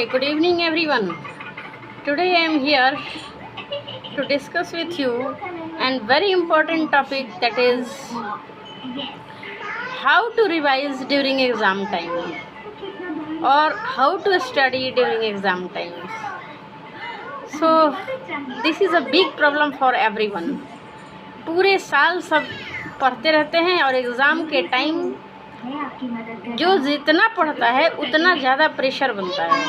Hi, good evening everyone. Today I am here to discuss with you a very important topic, that is how to revise during exam time or how to study during exam times. So this is a big problem for everyone. पूरे साल सब पढ़ते रहते हैं और exam के time जो जितना पढ़ता है उतना ज़्यादा प्रेशर बनता है,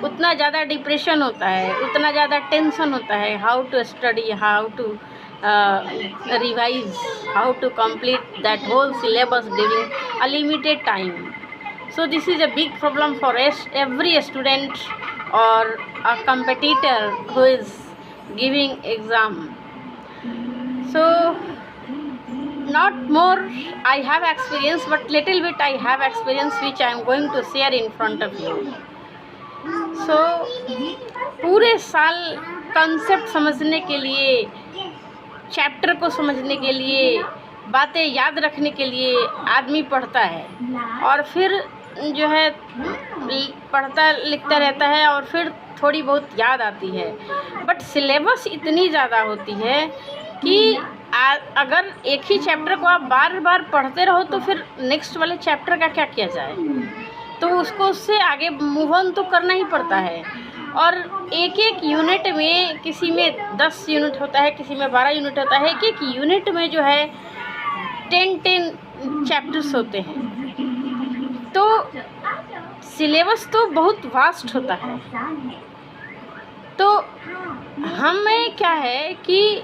उतना ज़्यादा डिप्रेशन होता है, उतना ज़्यादा टेंशन होता है. How to study, how to revise, how to complete that whole syllabus during a limited time. So this is a big problem for every student or a competitor who is giving exam. So not more I have experience, but little bit I have experience which I am going to share in front of you. So पूरे साल concept समझने के लिए, chapter को समझने के लिए, बातें याद रखने के लिए आदमी पढ़ता है और फिर जो है पढ़ता लिखता रहता है और फिर थोड़ी बहुत याद आती है. बट सिलेबस इतनी ज़्यादा होती है कि अगर एक ही चैप्टर को आप बार बार पढ़ते रहो तो फिर नेक्स्ट वाले चैप्टर का क्या किया जाए. तो उसको उससे आगे मूव ऑन तो करना ही पड़ता है. और एक एक यूनिट में, किसी में 10 यूनिट होता है, किसी में 12 यूनिट होता है. एक एक यूनिट में जो है 10 चैप्टर्स होते हैं. तो सिलेबस तो बहुत वास्ट होता है. तो हमें क्या है कि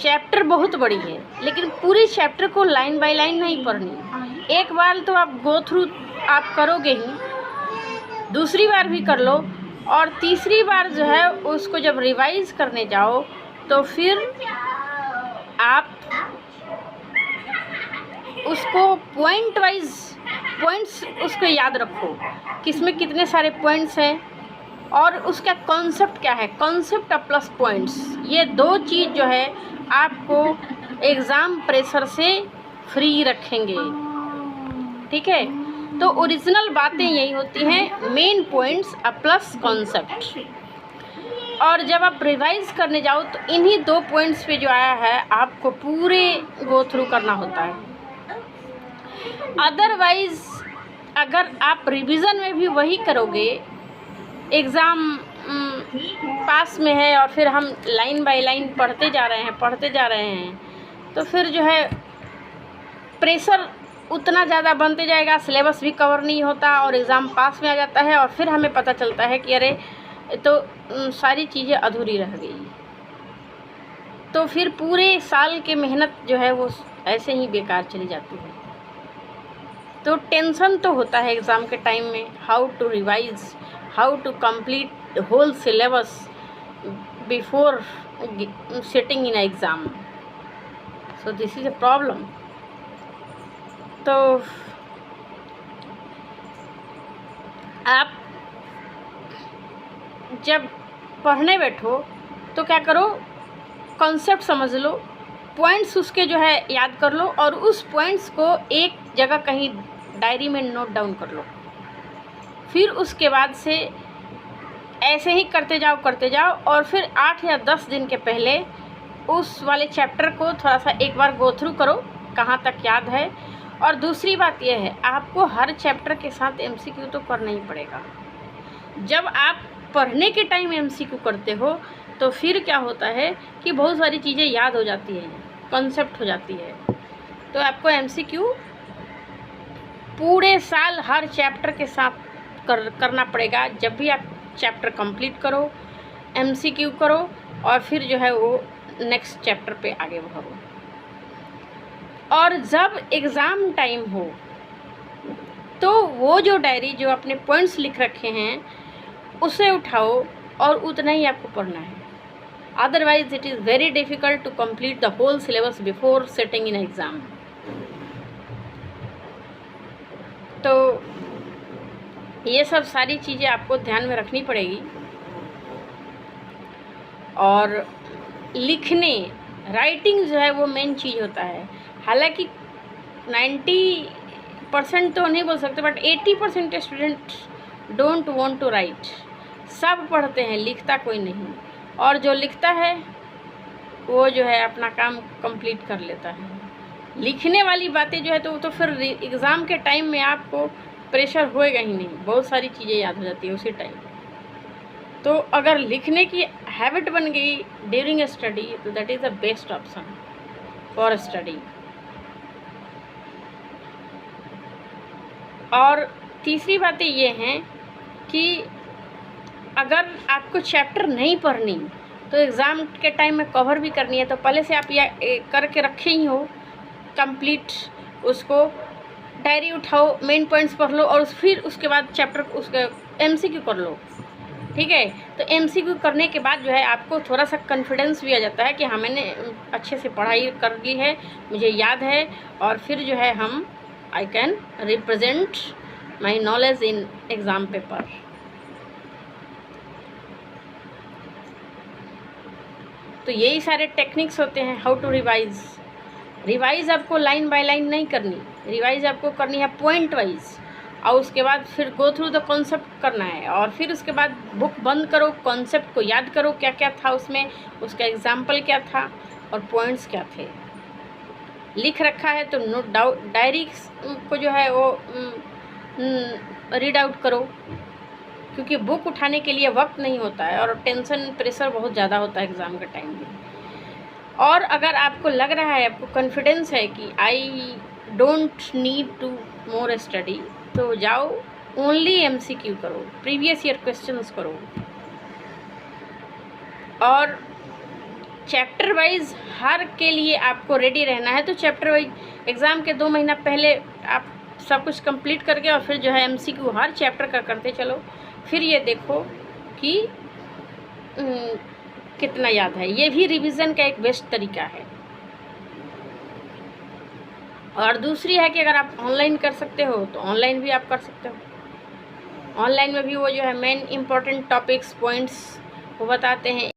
चैप्टर बहुत बड़ी है, लेकिन पूरी चैप्टर को लाइन बाय लाइन नहीं पढ़नी. एक बार तो आप गो थ्रू आप करोगे ही, दूसरी बार भी कर लो, और तीसरी बार जो है उसको जब रिवाइज करने जाओ तो फिर आप उसको पॉइंट वाइज पॉइंट्स उसको याद रखो कि इसमें कितने सारे पॉइंट्स हैं और उसका कॉन्सेप्ट क्या है. कॉन्सेप्ट और प्लस पॉइंट्स, ये दो चीज़ जो है आपको एग्ज़ाम प्रेशर से फ्री रखेंगे. ठीक है. तो ओरिजिनल बातें यही होती हैं, मेन पॉइंट्स और प्लस कॉन्सेप्ट. और जब आप रिवाइज करने जाओ तो इन्हीं 2 पॉइंट्स पे जो आया है आपको पूरे गो थ्रू करना होता है. अदरवाइज़ अगर आप रिवीजन में भी वही करोगे, एग्ज़ाम पास में है और फिर हम लाइन बाय लाइन पढ़ते जा रहे हैं तो फिर जो है प्रेशर उतना ज़्यादा बनते जाएगा, सिलेबस भी कवर नहीं होता और एग्ज़ाम पास में आ जाता है और फिर हमें पता चलता है कि अरे तो सारी चीज़ें अधूरी रह गई. तो फिर पूरे साल की मेहनत जो है वो ऐसे ही बेकार चली जाती है. तो टेंशन तो होता है एग्ज़ाम के टाइम में, how to revise, how to complete whole syllabus before sitting in exam. So this is a problem. तो आप जब पढ़ने बैठो तो क्या करो, कॉन्सेप्ट समझ लो, पॉइंट्स उसके जो है याद कर लो और उस पॉइंट्स को एक जगह कहीं डायरी में नोट डाउन कर लो. फिर उसके बाद से ऐसे ही करते जाओ और फिर 8 या 10 दिन के पहले उस वाले चैप्टर को थोड़ा सा एक बार गो थ्रू करो, कहाँ तक याद है. और दूसरी बात यह है, आपको हर चैप्टर के साथ एमसीक्यू तो करना ही पड़ेगा. जब आप पढ़ने के टाइम एमसीक्यू करते हो तो फिर क्या होता है कि बहुत सारी चीज़ें याद हो जाती हैं, कॉन्सेप्ट हो जाती है. तो आपको एमसीक्यू पूरे साल हर चैप्टर के साथ करना पड़ेगा. जब भी आप चैप्टर कंप्लीट करो, एमसीक्यू करो और फिर जो है वो नेक्स्ट चैप्टर पे आगे बढ़ो. और जब एग्ज़ाम टाइम हो तो वो जो डायरी जो अपने पॉइंट्स लिख रखे हैं उसे उठाओ और उतना ही आपको पढ़ना है. Otherwise it is very difficult to complete the whole syllabus before sitting in exam. तो ये सब सारी चीज़ें आपको ध्यान में रखनी पड़ेगी. और लिखने, राइटिंग जो है वो मेन चीज़ होता है. हालांकि 90% तो नहीं बोल सकते, but 80% student don't want to write. सब पढ़ते हैं, लिखता कोई नहीं, और जो लिखता है वो जो है अपना काम कंप्लीट कर लेता है। लिखने वाली बातें जो है तो फिर एग्ज़ाम के टाइम में आपको प्रेशर होएगा ही नहीं, बहुत सारी चीज़ें याद हो जाती है उसी टाइम। तो अगर लिखने की हैबिट बन गई ड्यूरिंग स्टडी तो that is the best option for study. और तीसरी बातें ये हैं कि अगर आपको चैप्टर नहीं पढ़नी तो एग्ज़ाम के टाइम में कवर भी करनी है तो पहले से आप यह करके रखे ही हो कंप्लीट, उसको डायरी उठाओ, मेन पॉइंट्स पढ़ लो और फिर उसके बाद चैप्टर उसका एमसीक्यू कर लो, ठीक है। तो एमसीक्यू करने के बाद जो है आपको थोड़ा सा कॉन्फिडेंस भी आ जाता है कि हाँ मैंने अच्छे से पढ़ाई कर ली है, मुझे याद है, और फिर जो है हम I can represent my knowledge in exam paper. तो यही सारे टेक्निक्स होते हैं हाउ टू रिवाइज़। रिवाइज़ आपको लाइन बाय लाइन नहीं करनी, रिवाइज़ आपको करनी है पॉइंट वाइज, और उसके बाद फिर गो थ्रू द कॉन्सेप्ट करना है, और फिर उसके बाद बुक बंद करो, कॉन्सेप्ट को याद करो क्या क्या था उसमें, उसका एग्जाम्पल क्या था और पॉइंट्स क्या थे। लिख रखा है तो नोट डाउन, डायरी को जो है वो रीड आउट करो, क्योंकि बुक उठाने के लिए वक्त नहीं होता है और टेंशन प्रेशर बहुत ज़्यादा होता है एग्ज़ाम के टाइम में। और अगर आपको लग रहा है, आपको कॉन्फिडेंस है कि I don't need to more study, तो जाओ ओनली एमसीक्यू करो, प्रीवियस ईयर क्वेश्चंस करो, और चैप्टर वाइज हर के लिए आपको रेडी रहना है। तो चैप्टर वाइज एग्ज़ाम के 2 महीना पहले आप सब कुछ कंप्लीट करके और फिर जो है एमसीक्यू हर चैप्टर का करते चलो, फिर ये देखो कि कितना याद है। ये भी रिवीजन का एक बेस्ट तरीका है। और दूसरी है कि अगर आप ऑनलाइन कर सकते हो तो ऑनलाइन भी आप कर सकते हो। ऑनलाइन में भी वो जो है मेन इम्पॉर्टेंट टॉपिक्स पॉइंट्स वो बताते हैं।